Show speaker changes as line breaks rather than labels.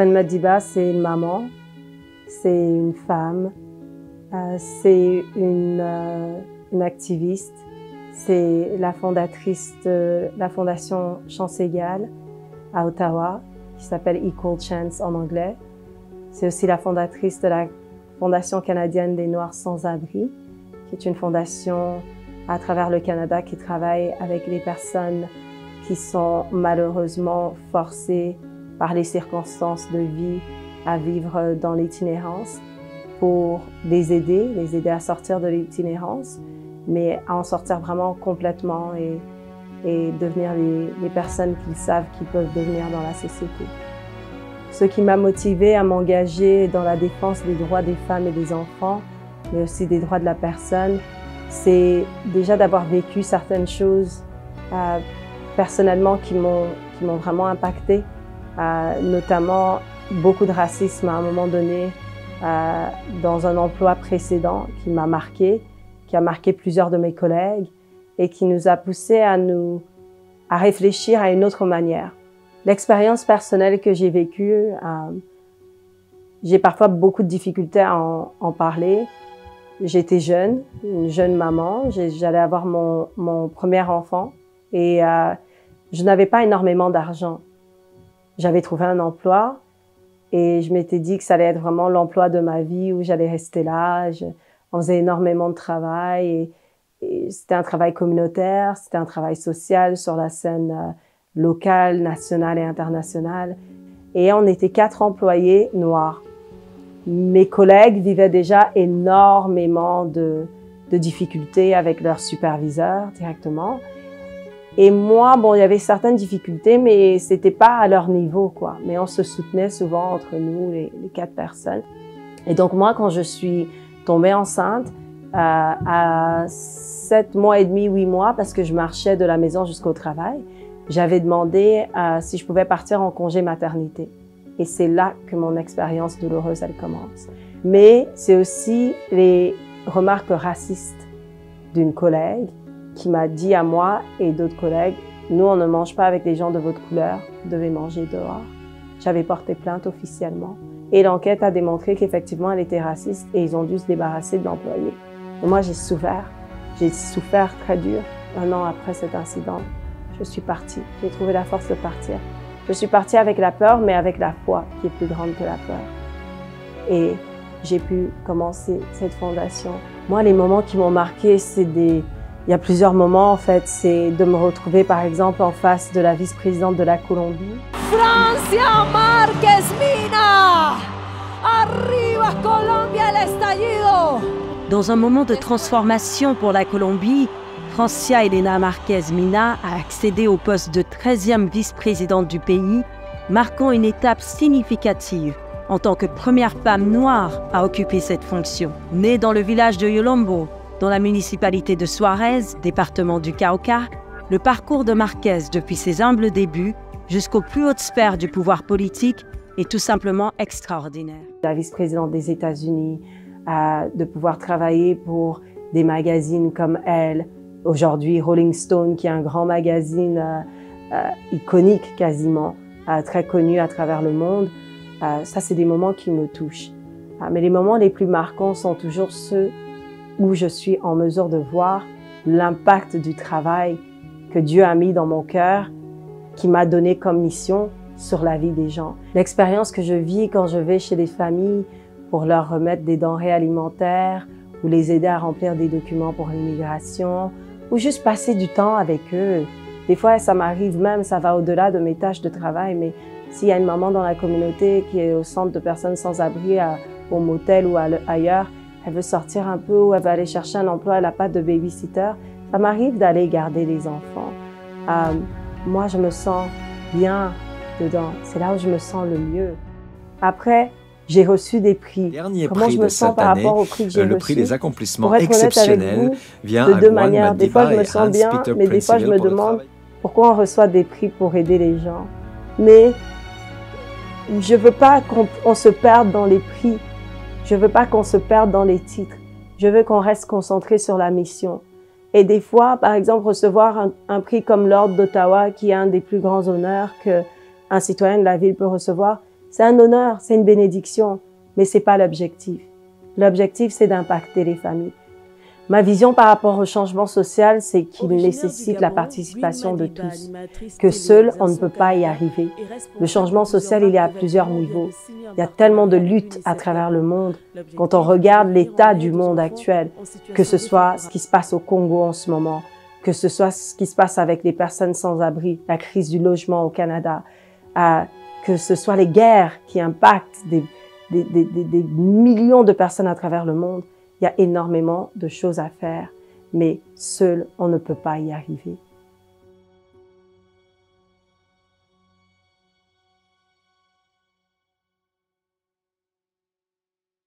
Gwen Madiba, c'est une maman, c'est une femme, c'est une activiste, c'est la fondatrice de la fondation Chance Égale à Ottawa, qui s'appelle Equal Chance en anglais. C'est aussi la fondatrice de la Fondation canadienne des Noirs sans-abri, qui est une fondation à travers le Canada qui travaille avec les personnes qui sont malheureusement forcées par les circonstances de vie à vivre dans l'itinérance, pour les aider à sortir de l'itinérance, mais à en sortir vraiment complètement et devenir les personnes qu'ils savent qu'ils peuvent devenir dans la société. Ce qui m'a motivée à m'engager dans la défense des droits des femmes et des enfants, mais aussi des droits de la personne, c'est déjà d'avoir vécu certaines choses personnellement qui m'ont vraiment impactée, notamment beaucoup de racisme à un moment donné dans un emploi précédent qui m'a marqué, qui a marqué plusieurs de mes collègues et qui nous a poussés à réfléchir à une autre manière. L'expérience personnelle que j'ai vécue, j'ai parfois beaucoup de difficultés à en parler. J'étais jeune, une jeune maman, j'allais avoir mon premier enfant et je n'avais pas énormément d'argent. J'avais trouvé un emploi et je m'étais dit que ça allait être vraiment l'emploi de ma vie où j'allais rester là. On faisait énormément de travail et c'était un travail communautaire, c'était un travail social sur la scène locale, nationale et internationale. Et on était 4 employés noirs. Mes collègues vivaient déjà énormément de difficultés avec leurs superviseurs directement. Et moi, bon, il y avait certaines difficultés, mais c'était pas à leur niveau, quoi. Mais on se soutenait souvent entre nous, les 4 personnes. Et donc moi, quand je suis tombée enceinte, à 7 mois et demi, 8 mois, parce que je marchais de la maison jusqu'au travail, j'avais demandé si je pouvais partir en congé maternité. Et c'est là que mon expérience douloureuse, elle commence. Mais c'est aussi les remarques racistes d'une collègue qui m'a dit à moi et d'autres collègues, nous, on ne mange pas avec des gens de votre couleur, vous devez manger dehors. J'avais porté plainte officiellement. Et l'enquête a démontré qu'effectivement, elle était raciste et ils ont dû se débarrasser de l'employé. Et moi, j'ai souffert très dur. 1 an après cet incident, je suis partie. J'ai trouvé la force de partir. Je suis partie avec la peur, mais avec la foi qui est plus grande que la peur. Et j'ai pu commencer cette fondation. Moi, les moments qui m'ont marqué, il y a plusieurs moments, en fait. C'est de me retrouver, par exemple, en face de la vice-présidente de la Colombie.
Francia Márquez Mina! Arriba Colombia el estallido!
Dans un moment de transformation pour la Colombie, Francia Elena Márquez Mina a accédé au poste de 13e vice-présidente du pays, marquant une étape significative en tant que première femme noire à occuper cette fonction. Née dans le village de Yolombo, dans la municipalité de Suarez, département du Cauca, le parcours de Márquez depuis ses humbles débuts jusqu'aux plus hautes sphères du pouvoir politique est tout simplement extraordinaire.
La vice-présidente des États-Unis, de pouvoir travailler pour des magazines comme Elle, aujourd'hui Rolling Stone, qui est un grand magazine iconique quasiment, très connu à travers le monde, ça c'est des moments qui me touchent. Mais les moments les plus marquants sont toujours ceux où je suis en mesure de voir l'impact du travail que Dieu a mis dans mon cœur, qui m'a donné comme mission sur la vie des gens. L'expérience que je vis quand je vais chez des familles pour leur remettre des denrées alimentaires ou les aider à remplir des documents pour l'immigration ou juste passer du temps avec eux. Des fois, ça m'arrive même, ça va au-delà de mes tâches de travail, mais s'il y a une maman dans la communauté qui est au centre de personnes sans abri, au motel ou ailleurs, elle veut sortir un peu ou elle veut aller chercher un emploi, elle n'a pas de babysitter, ça m'arrive d'aller garder les enfants. Moi, je me sens bien dedans. C'est là où je me sens le mieux. Après, j'ai reçu des prix.
Dernier
Comment
prix
je me sens par rapport au prix que j'ai reçu?
Le prix des accomplissements
Pour être
exceptionnels
honnête avec
vient
vous,
à
de deux
Gwen
manières. Des fois, je me
Madiba
sens
et
bien,
Hans-Peter
mais des fois, je me
Prinzregel pour le
demande
travail.
pourquoi on reçoit des prix pour aider les gens. Mais je veux pas qu'on se perde dans les prix. Je veux pas qu'on se perde dans les titres. Je veux qu'on reste concentré sur la mission. Et des fois, par exemple, recevoir un prix comme l'Ordre d'Ottawa, qui est un des plus grands honneurs qu'un citoyen de la ville peut recevoir, C'est un honneur, c'est une bénédiction, mais ce n'est pas l'objectif. L'objectif, c'est d'impacter les familles. Ma vision par rapport au changement social, c'est qu'il nécessite la participation de tous, que seul, on ne peut pas y arriver. Le changement social, il est à plusieurs niveaux. Il y a tellement de luttes à travers le monde. Quand on regarde l'état du monde actuel, que ce soit ce qui se passe au Congo en ce moment, que ce soit ce qui se passe avec les personnes sans abri, la crise du logement au Canada, que ce soit les guerres qui impactent des millions de personnes à travers le monde, il y a énormément de choses à faire, mais seul, on ne peut pas y arriver.